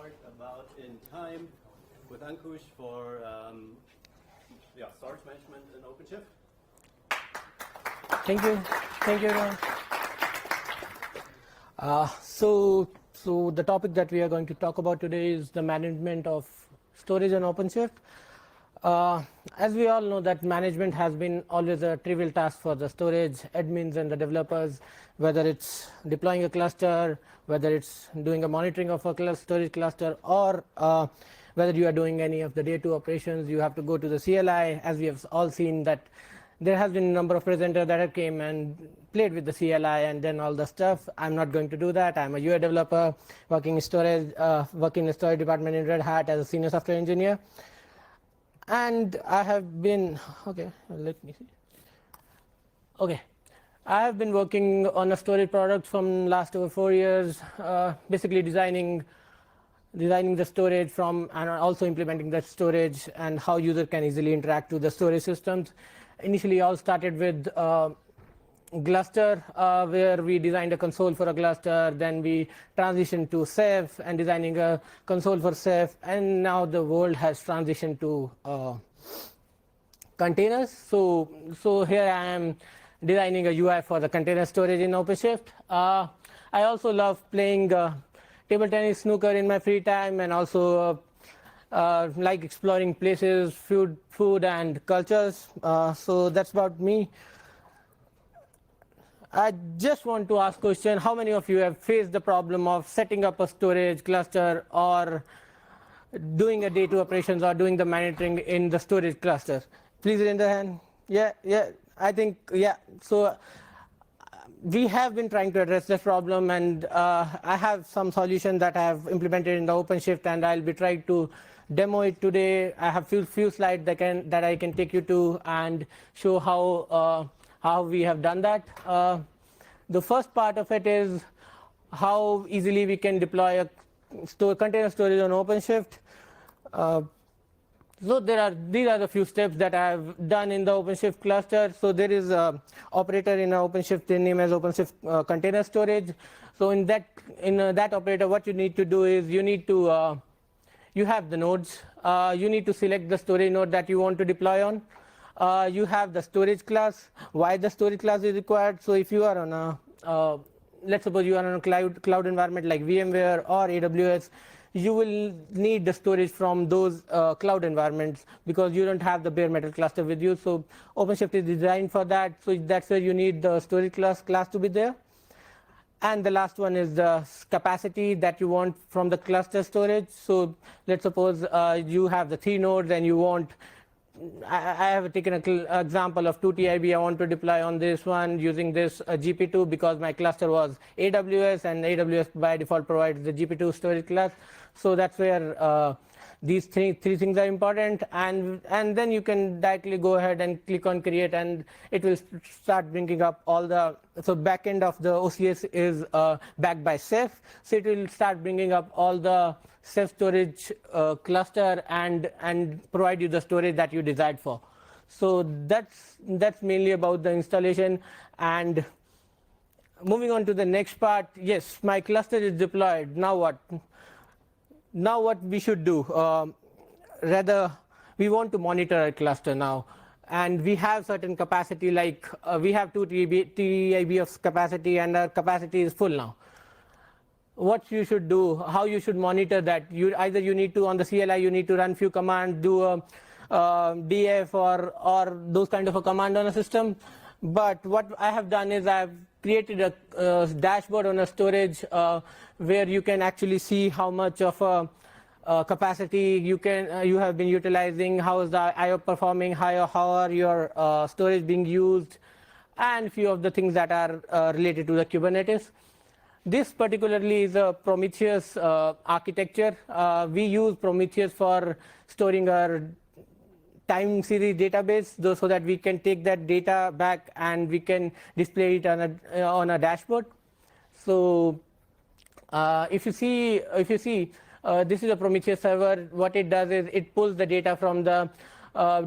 start about in time with Ankush for storage management in OpenShift. Thank you. Thank you, everyone. So the topic that we are going to talk about today is the management of storage on OpenShift. As we all know that management has been always a trivial task for the storage admins and the developers, whether it's deploying a cluster, whether it's doing a monitoring of a storage cluster, or whether you are doing any of the day 2 operations, you have to go to the CLI. As we have all seen that there has been a number of presenters that have came and played with the CLI and then all the stuff. I'm not going to do that. I'm a UI developer working in storage, working in the storage department in Red Hat as a senior software engineer. And I have been, okay, let me see. Okay, I have been working on a storage product from last over 4 years, basically designing the storage from, and also implementing the storage and how user can easily interact with the storage systems. Initially, all started with Gluster, where we designed a console for a cluster. Then we transitioned to Ceph and designing a console for Ceph. And now the world has transitioned to containers. So here I am designing a UI for the container storage in OpenShift. I also love playing table tennis, snooker in my free time, and also like exploring places, food and cultures. So that's about me. I just want to ask a question. How many of you have faced the problem of setting up a storage cluster or doing a day 2 operations or doing the monitoring in the storage cluster? Please raise the hand. Yeah, I think, yeah. So we have been trying to address this problem, and I have some solution that I have implemented in the OpenShift, and I'll be trying to demo it today. I have few slides that I can take you to and show how we have done that. The first part of it is how easily we can deploy a container storage on OpenShift. So these are the few steps that I have done in the OpenShift cluster. So there is an operator in OpenShift named as OpenShift container storage. So in that operator, what you need to do is you have the nodes. You need to select the storage node that you want to deploy on. You have the storage class. Why the storage class is required? So if you are on a, let's suppose you are on a cloud environment like VMware or AWS, you will need the storage from those cloud environments because you don't have the bare metal cluster with you. So OpenShift is designed for that. So that's where you need the storage class to be there. And the last one is the capacity that you want from the cluster storage. So let's suppose you have the 3 nodes and you want, I have taken an example of 2 TIB. I want to deploy on this one using this GP2 because my cluster was AWS, and AWS by default provides the GP2 storage class. So that's where these three things are important, and then you can directly go ahead and click on create, and it will start bringing up all the, so backend of the OCS is backed by Ceph, so it will start bringing up all the Ceph storage cluster and provide you the storage that you desired for. So that's mainly about the installation. And moving on to the next part, yes, my cluster is deployed. Now what? Now what we should do? Rather, we want to monitor a cluster now. And we have certain capacity, like we have 2 TIB of capacity, and our capacity is full now. What you should do, how you should monitor that? Either you need to, on the CLI, you need to run few commands, do a df or those kind of a command on a system. But what I have done is I've created a dashboard on a storage where you can actually see how much of a capacity you have been utilizing, how is the I/O performing, how are your storage being used, and few of the things that are related to the Kubernetes. This particularly is a Prometheus architecture. We use Prometheus for storing our time series database, so that we can take that data back and we can display it on a dashboard. So if you see, this is a Prometheus server. What it does is it pulls the data from the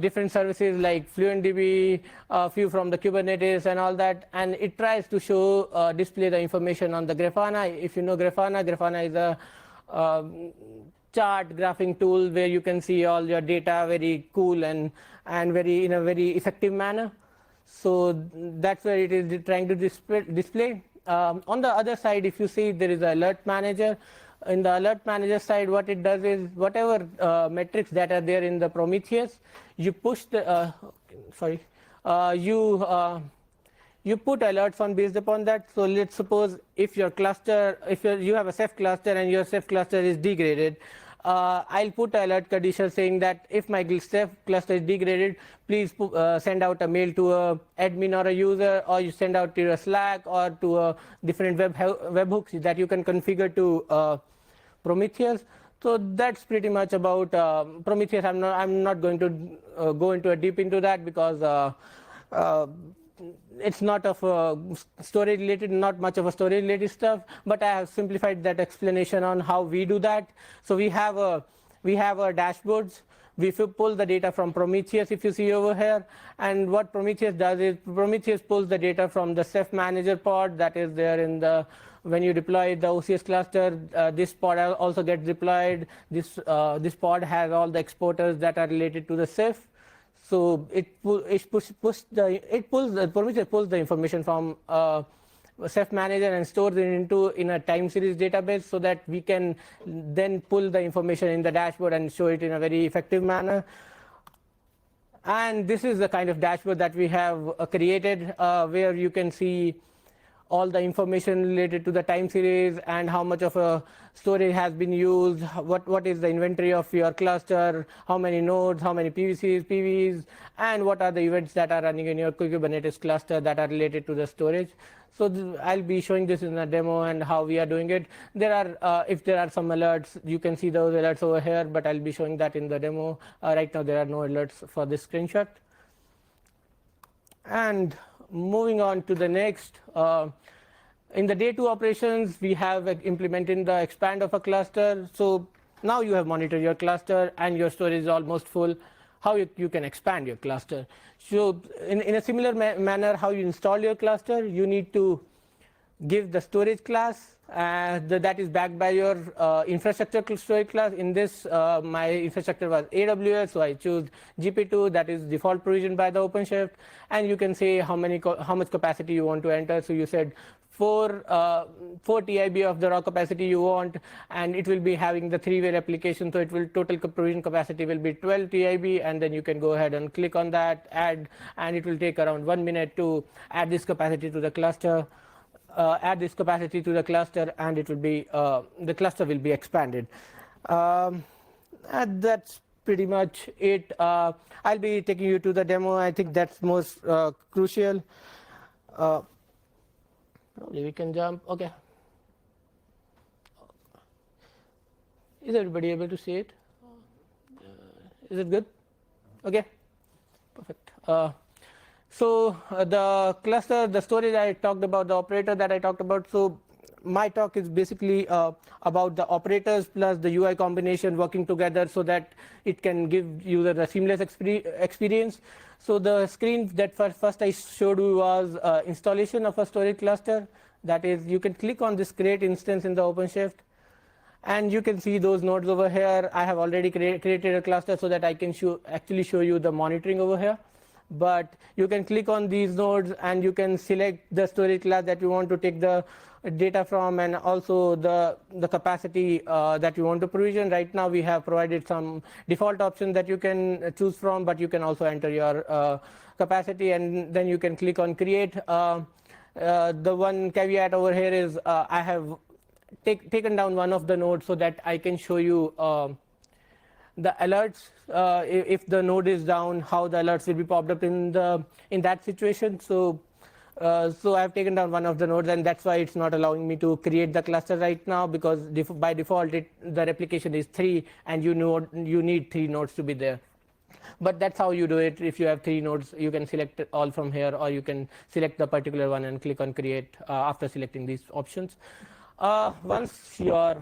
different services like FluentDB, a few from the Kubernetes and all that, and it tries to show display the information on the Grafana. If you know Grafana is a chart graphing tool where you can see all your data very cool and very in a very effective manner. So that's where it is trying to display. On the other side, if you see, there is an alert manager. In the alert manager side, what it does is whatever metrics that are there in the Prometheus, you push the you put alerts on based upon that. So let's suppose if your cluster, if you have a Ceph cluster and your Ceph cluster is degraded, I'll put an alert condition saying that if my Ceph cluster is degraded, please send out a mail to a admin or a user, or you send out to a Slack or to a different webhooks that you can configure to Prometheus. So that's pretty much about Prometheus. I'm not going to go into deep into that because it's not of storage related, not much of a storage related stuff, but I have simplified that explanation on how we do that. So we have our dashboards. We pull the data from Prometheus, if you see over here, and what Prometheus does is Prometheus pulls the data from the Ceph manager pod that is there in the when you deploy the OCS cluster. This pod also gets deployed. This pod has all the exporters that are related to the Ceph. So Prometheus pulls the information from Ceph manager and stores it in a time series database so that we can then pull the information in the dashboard and show it in a very effective manner. And this is the kind of dashboard that we have created where you can see all the information related to the time series and how much of a storage has been used, what is the inventory of your cluster, how many nodes, how many PVCs, PVs, and what are the events that are running in your Kubernetes cluster that are related to the storage. So I'll be showing this in a demo and how we are doing it. There are, if there are some alerts, you can see those alerts over here, but I'll be showing that in the demo. Right now there are no alerts for this screenshot. And moving on to the next, in the day 2 operations, we have implemented the expand of a cluster. So now you have monitored your cluster and your storage is almost full. How you can expand your cluster. So in a similar manner, how you install your cluster, you need to give the storage class that is backed by your infrastructure storage class. In this, my infrastructure was AWS, so I choose GP2, that is default provisioned by the OpenShift, and you can say how much capacity you want to enter. So you said 4 TIB of the raw capacity you want, and it will be having the 3-way replication, so it will total provision capacity will be 12 TIB, and then you can go ahead and click on that, add, and it will take around 1 minute to add this capacity to the cluster. Add this capacity to the cluster, and it will be the cluster will be expanded. And that's pretty much it. I'll be taking you to the demo. I think that's most crucial. Probably we can jump. Okay. Is everybody able to see it? Is it good? Okay. Perfect. So the cluster, the storage I talked about, the operator that I talked about. So my talk is basically about the operators plus the UI combination working together so that it can give user a seamless experience. So the screen that first I showed you was installation of a storage cluster. That is, you can click on this create instance in the OpenShift, and you can see those nodes over here. I have already created a cluster so that I can actually show you the monitoring over here. But you can click on these nodes and you can select the storage class that you want to take the data from, and also the capacity that you want to provision. Right now we have provided some default options that you can choose from, but you can also enter your capacity, and then you can click on create. The one caveat over here is I have taken down one of the nodes so that I can show you the alerts. If the node is down, how the alerts will be popped up in that situation. So I've taken down one of the nodes, and that's why it's not allowing me to create the cluster right now, because by default the replication is 3, and you need 3 nodes to be there. But that's how you do it. If you have 3 nodes, you can select it all from here, or you can select the particular one and click on create after selecting these options. Once your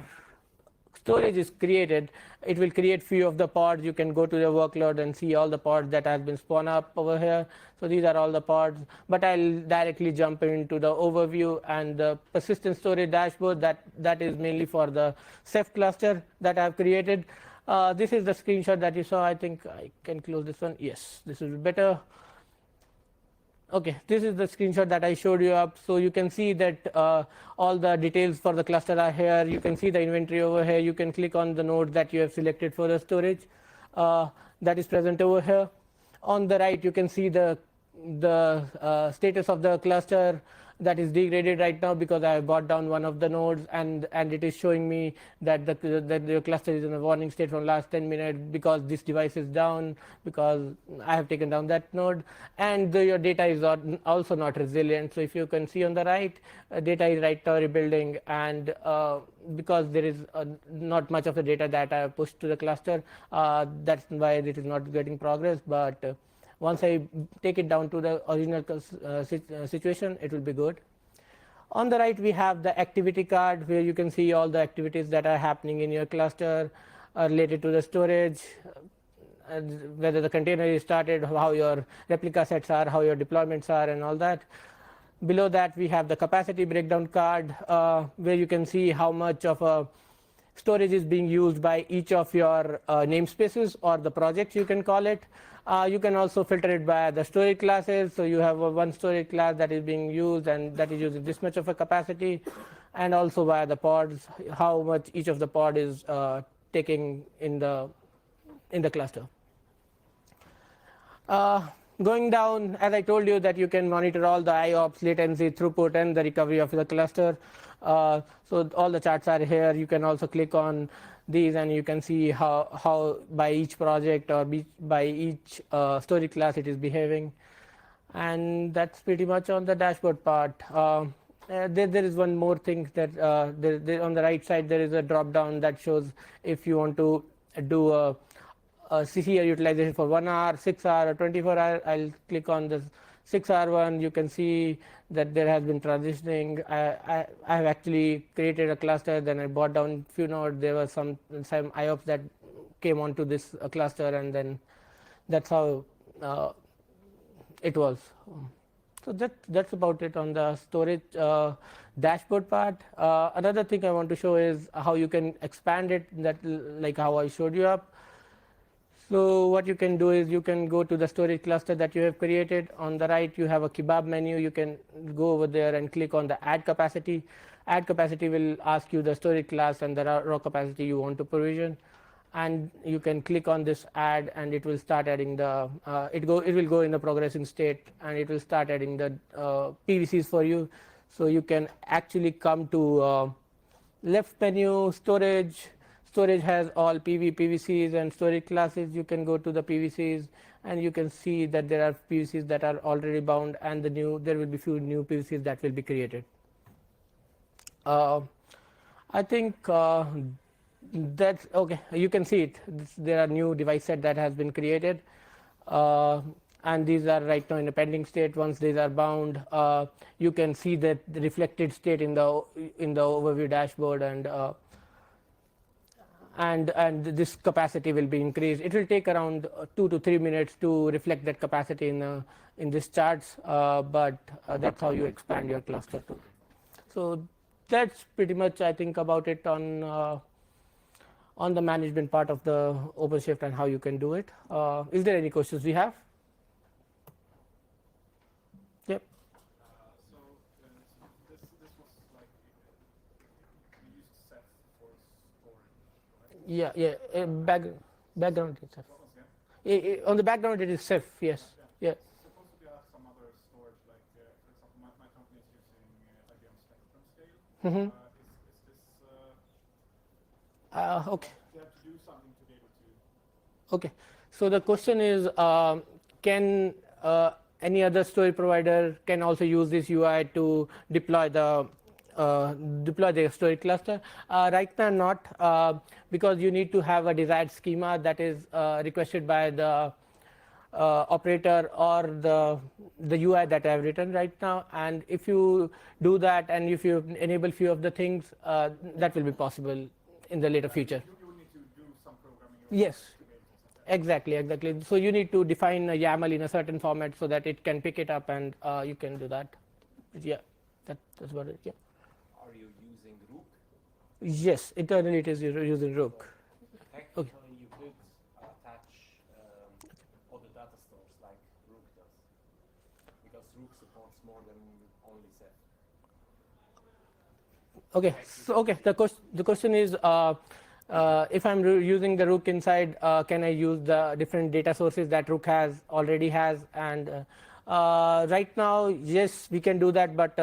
storage is created, it will create few of the pods. You can go to the workload and see all the pods that has been spun up over here. So these are all the pods, but I'll directly jump into the overview and the persistent storage dashboard. That is mainly for the Ceph cluster that I've created. This is the screenshot that you saw. I think I can close this one. Yes, this is better. Okay, this is the screenshot that I showed you up. So you can see that all the details for the cluster are here. You can see the inventory over here. You can click on the node that you have selected for the storage that is present over here. On the right, you can see the status of the cluster that is degraded right now because I brought down one of the nodes, and it is showing me that the cluster is in a warning state from last 10 minutes because this device is down, because I have taken down that node, and your data is also not resilient. So if you can see on the right, data is right now rebuilding, and because there is not much of the data that I have pushed to the cluster, that's why it is not getting progress. But once I take it down to the original situation, it will be good. On the right, we have the activity card where you can see all the activities that are happening in your cluster related to the storage, whether the container is started, how your replica sets are, how your deployments are, and all that. Below that, we have the capacity breakdown card where you can see how much of a storage is being used by each of your namespaces or the projects, you can call it. You can also filter it by the storage classes. So you have one storage class that is being used and that is using this much of a capacity, and also via the pods, how much each of the pod is taking in the cluster. Going down, as I told you, that you can monitor all the IOPS, latency, throughput, and the recovery of the cluster. So all the charts are here. You can also click on these and you can see how by each project or by each storage class it is behaving. And that's pretty much on the dashboard part. There is one more thing that on the right side there is a drop down that shows if you want to do a CCR utilization for 1 hour, 6 hour, or 24 hour. I'll click on this 6-hour one. You can see that there has been transitioning. I have actually created a cluster, then I brought down few nodes. There were some IOPS that came onto this cluster, and then that's how it was. So that's about it on the storage dashboard part. Another thing I want to show is how you can expand it, that like how I showed you up. So what you can do is you can go to the storage cluster that you have created. On the right, you have a kebab menu. You can go over there and click on the add capacity. Add capacity will ask you the storage class and the raw capacity you want to provision. And you can click on this add, and it will start adding the it will go in the progressing state, and it will start adding the PVCs for you. So you can actually come to left menu, storage. Storage has all PVCs and storage classes. You can go to the PVCs, and you can see that there are PVCs that are already bound, and there will be few new PVCs that will be created. I think that's okay. You can see it. There are new device set that has been created, and these are right now in a pending state. Once these are bound, you can see that the reflected state in the overview dashboard, and this capacity will be increased. It will take around 2 to 3 minutes to reflect that capacity in this charts, but that's how you expand your cluster too. So that's pretty much, I think, about it on the management part of the OpenShift and how you can do it. Is there any questions we have? Yep. So this was like we used Ceph for storage, right? Yeah. Background is Ceph. What was that? On the background, it is Ceph. Yes. Yeah. Supposedly I have some other storage, like for example, my company is using IBM Spectrum Scale. Mm-hmm. Is this Okay. you have to do something to be able to? Okay. So the question is, can any other storage provider can also use this UI to deploy the storage cluster? Right now not, because you need to have a desired schema that is requested by the operator or the UI that I have written right now. And if you do that and if you enable few of the things, that will be possible in the later future. You will need to do some programming. Yes. To be able to set that. Exactly. So you need to define a YAML in a certain format so that it can pick it up and you can do that. Yeah, that's about it. Yeah. Are you using Rook? Yes, internally it is using Rook. Technically, you could attach other data stores like Rook does, because Rook supports more than only Ceph. Okay. So the question is, if I'm using the Rook inside, can I use the different data sources that Rook already has? And right now, yes, we can do that, but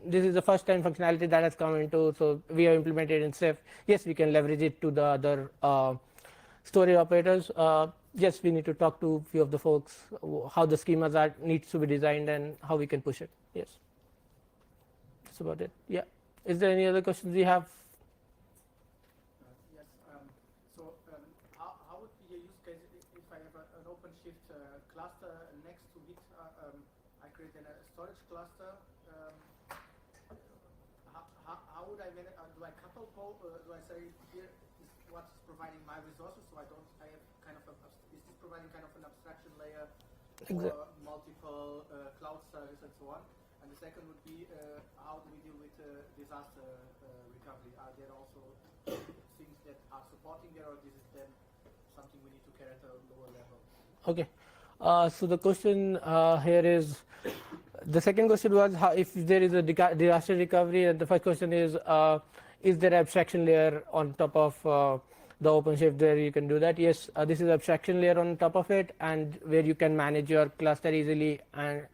this is the first time functionality that has come into, so we have implemented in Ceph. Yes, we can leverage it to the other storage operators. Yes, we need to talk to a few of the folks how the schemas needs to be designed and how we can push it. Yes, that's about it. Yeah. Is there any other questions you have? Yes. How would be a use case if I have an OpenShift cluster next to it? I create a storage cluster. How would I manage? Do I couple? Do I say here is what's providing my resources, so I don't? I have kind of is this providing kind of an abstraction layer for multiple cloud services and so on? And the second would be how do we deal with disaster recovery? Are there also things that are supporting there, or this is then something we need to carry at a lower level? Okay. So the question here is, the second question was if there is a disaster recovery, and the first question is there an abstraction layer on top of the OpenShift where you can do that? Yes, this is abstraction layer on top of it, and where you can manage your cluster easily. And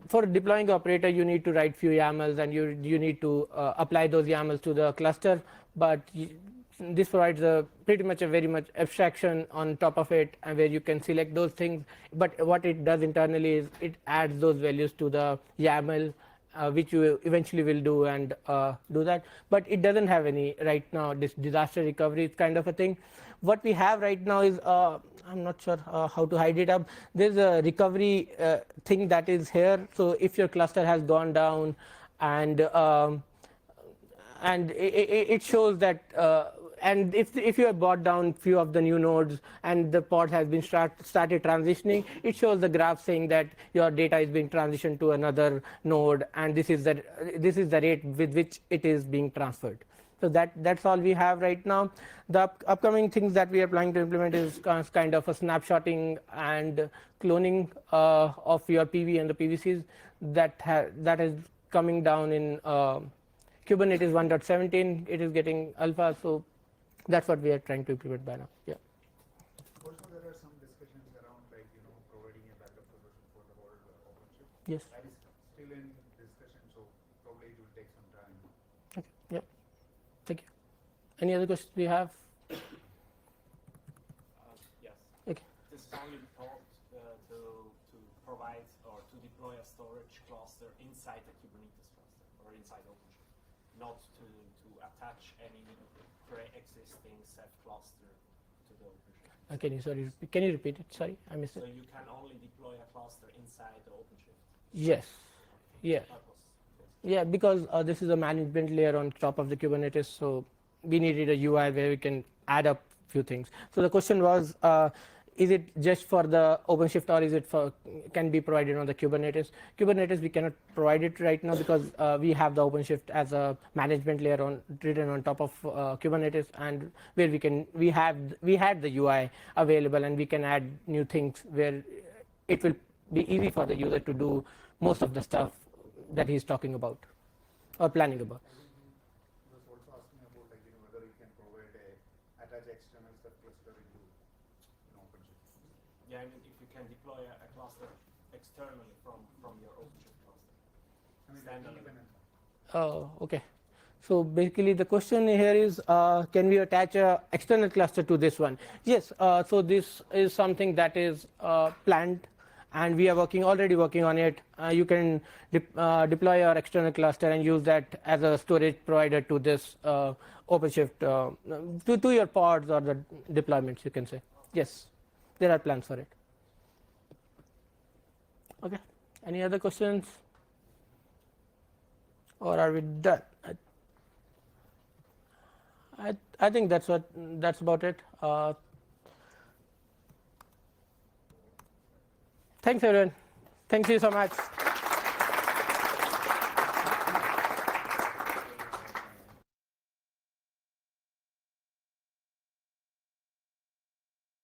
for deploying operator, you need to write few YAMLs, and you need to apply those YAMLs to the cluster. But this provides pretty much a very much abstraction on top of it, and where you can select those things. But what it does internally is it adds those values to the YAML, which you eventually will do and do that. But it doesn't have any right now. This disaster recovery kind of a thing. What we have right now is I'm not sure how to hide it up. There's a recovery thing that is here. So if your cluster has gone down and it shows that and if you have brought down few of the new nodes and the pod has been started transitioning, it shows the graph saying that your data is being transitioned to another node, and this is the rate with which it is being transferred. So that's all we have right now. The upcoming things that we are planning to implement is kind of a snapshotting and cloning of your PV and the PVCs that is coming down in Kubernetes 1.17. It is getting alpha, so that's what we are trying to implement by now. Yeah. Also, there are some discussions around providing a backup solution for the whole OpenShift. Yes. That is still in discussion, so probably it will take some time. Okay. Yeah. Thank you. Any other questions we have? Yes. Okay. This is only thought to provide or to deploy a storage cluster inside the Kubernetes cluster or inside OpenShift, not to attach any pre-existing Ceph cluster to the OpenShift. Can you repeat it? Sorry, I missed it. So you can only deploy a cluster inside the OpenShift. Yes. Yeah. Yeah, because this is a management layer on top of the Kubernetes, so we needed a UI where we can add up few things. So the question was, is it just for the OpenShift, or is it can be provided on the Kubernetes? Kubernetes we cannot provide it right now because we have the OpenShift as a management layer written on top of Kubernetes, and where we had the UI available, and we can add new things where it will be easy for the user to do most of the stuff that he's talking about or planning about. I was also asking about whether you can provide attach external subcluster into OpenShift. Yeah, I mean if you can deploy a cluster externally from your OpenShift cluster. Standalone. Oh, okay. So basically the question here is, can we attach an external cluster to this one? Yes, so this is something that is planned, and we are already working on it. You can deploy your external cluster and use that as a storage provider to this OpenShift, to your pods or the deployments, you can say. Yes, there are plans for it. Okay, any other questions? Or are we done? I think that's about it. Thanks everyone. Thank you so much.